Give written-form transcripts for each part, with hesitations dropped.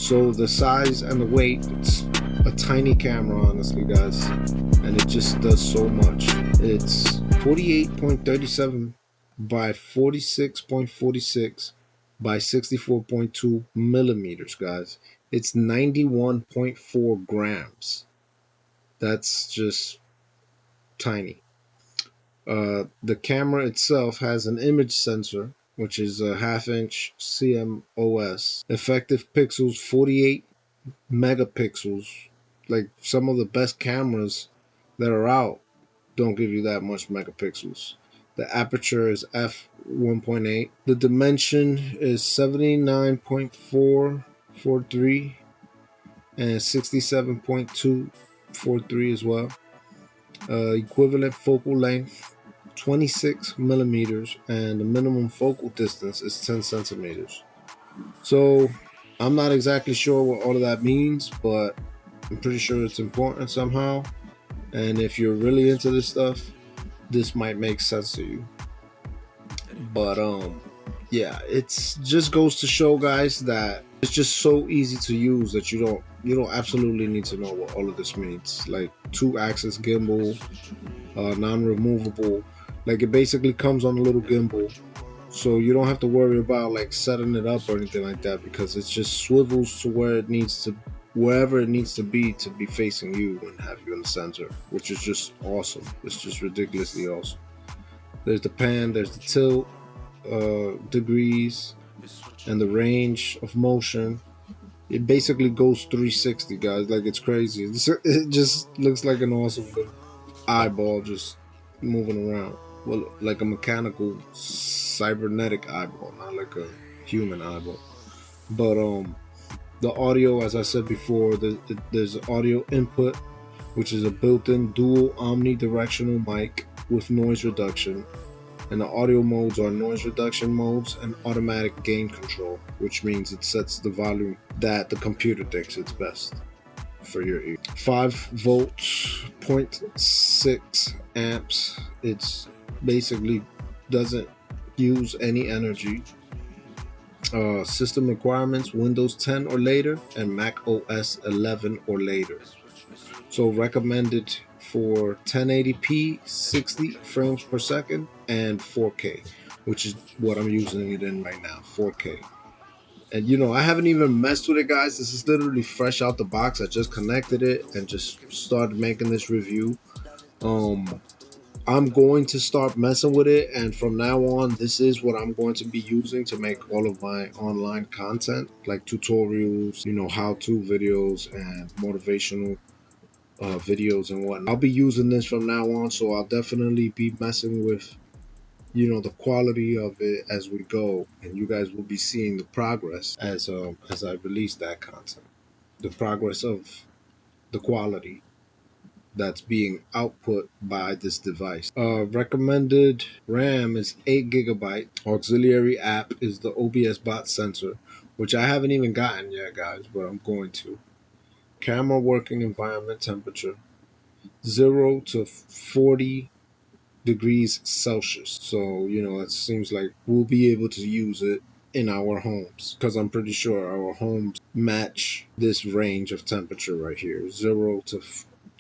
So the size and the weight, it's a tiny camera, honestly, guys, and it just does so much. It's 48.37 by 46.46 by 64.2 millimeters, guys. It's 91.4 grams. That's just tiny. The camera itself has an image sensor, which is a 1/2-inch CMOS. Effective pixels 48 megapixels. Like some of the best cameras that are out don't give you that much megapixels. The aperture is f1.8. The dimension is 79.443 and 67.243 as well. Equivalent focal length 26 millimeters, and the minimum focal distance is 10 centimeters. So I'm not exactly sure what all of that means, but I'm pretty sure it's important somehow. And if you're really into this stuff, this might make sense to you. But yeah, it's just goes to show, guys, that it's just so easy to use that you don't absolutely need to know what all of this means. Like 2-axis gimbal, non-removable. Like it basically comes on a little gimbal, so you don't have to worry about like setting it up or anything like that, because it just swivels to where it needs to, wherever it needs to be facing you and have you in the center, which is just awesome. It's just ridiculously awesome. There's the pan, there's the tilt degrees, and the range of motion. It basically goes 360, guys. Like, it's crazy. It just looks like an awesome eyeball just moving around. Well, like a mechanical cybernetic eyeball, not like a human eyeball. But the audio, as I said before, there's audio input, which is a built-in dual omnidirectional mic with noise reduction. And the audio modes are noise reduction modes and automatic gain control, which means it sets the volume that the computer thinks it's best for your ear. 5 volts, 0.6 amps. It's basically doesn't use any energy. System requirements: Windows 10 or later and Mac OS 11 or later. So recommended for 1080p, 60 frames per second, and 4K, which is what I'm using it in right now, 4K. And I haven't even messed with it, guys. This is literally fresh out the box. I just connected it and just started making this review. I'm going to start messing with it, and from now on, this is what I'm going to be using to make all of my online content, like tutorials, how-to videos and motivational videos and whatnot. I'll be using this from now on, so I'll definitely be messing with the quality of it as we go, and you guys will be seeing the progress as I release that content, the progress of the quality that's being output by this device. Recommended RAM is 8 GB. Auxiliary app is the OBSBOT sensor, which I haven't even gotten yet, guys, but I'm going to. Camera working environment temperature 0 to 40 degrees Celsius. So, it seems like we'll be able to use it in our homes, because I'm pretty sure our homes match this range of temperature right here, 0 to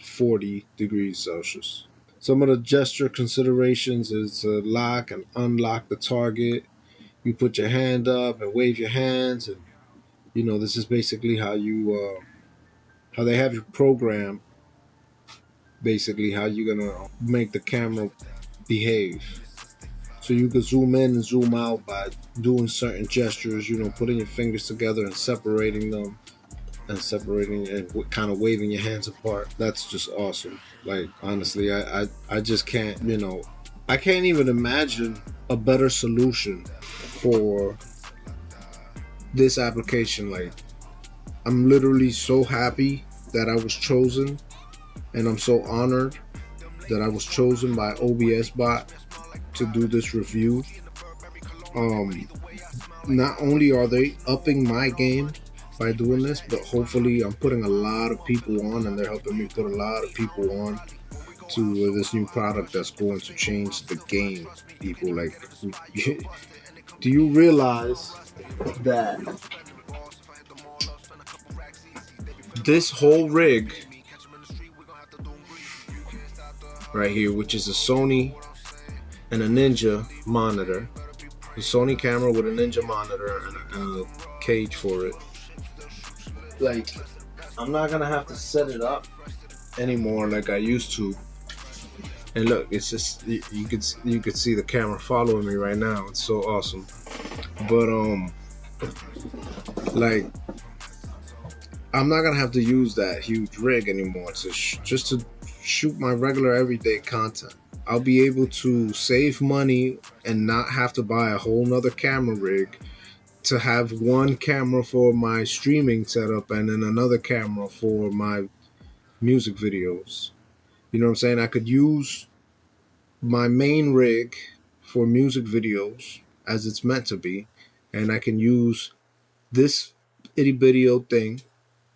40 degrees Celsius. Some of the gesture considerations is to lock and unlock the target. You put your hand up and wave your hands, and this is basically how you how they have you program, basically how you're gonna make the camera behave. So you can zoom in and zoom out by doing certain gestures, putting your fingers together and separating them, and kind of waving your hands apart. That's just awesome. Like, honestly, I just can't, I can't even imagine a better solution for this application. Like, I'm literally so happy that I was chosen, and I'm so honored that I was chosen by OBSBOT to do this review. Not only are they upping my game by doing this, but hopefully I'm putting a lot of people on, and they're helping me put a lot of people on to this new product that's going to change the game. People, like, do you realize that this whole rig right here, which is a Sony and a Ninja monitor, a Sony camera with a Ninja monitor and a cage for it. Like, I'm not gonna have to set it up anymore like I used to. And look, it's just you could see the camera following me right now. It's so awesome. But like, I'm not gonna have to use that huge rig anymore to just to shoot my regular everyday content. I'll be able to save money and not have to buy a whole nother camera rig, to have one camera for my streaming setup and then another camera for my music videos. You know what I'm saying? I could use my main rig for music videos as it's meant to be, and I can use this itty bitty old thing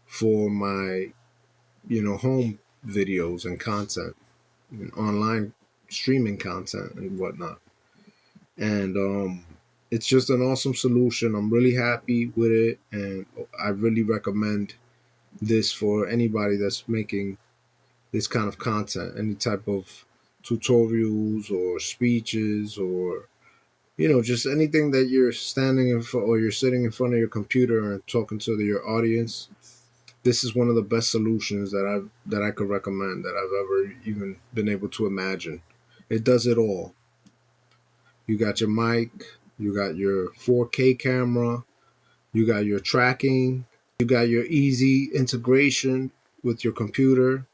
for my, home videos and content, and online streaming content and whatnot. And it's just an awesome solution. I'm really happy with it, and I really recommend this for anybody that's making this kind of content, any type of tutorials or speeches, or just anything that you're standing in front or you're sitting in front of your computer and talking to your audience. This is one of the best solutions that I could recommend, that I've ever even been able to imagine. It does it all. You got your mic, you got your 4K camera, you got your tracking, you got your easy integration with your computer,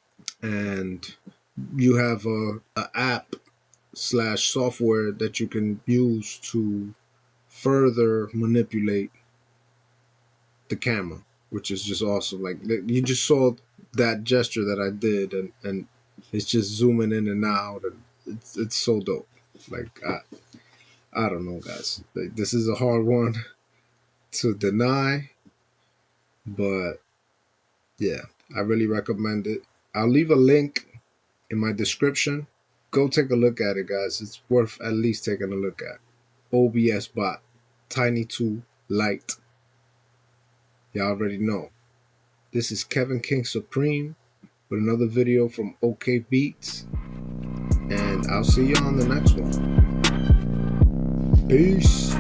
and you have a app / software that you can use to further manipulate the camera, which is just awesome. Like, you just saw that gesture that I did, and it's just zooming in and out, and it's so dope. Like, I don't know, guys. Like, this is a hard one to deny, but yeah, I really recommend it. I'll leave a link in my description. Go take a look at it, guys. It's worth at least taking a look at. OBSBOT Tiny 2 Lite. Y'all already know. This is 𝐎𝐁𝐭𝐜𝐡 Supreme with another video from OK Beatz. And I'll see you on the next one. Peace.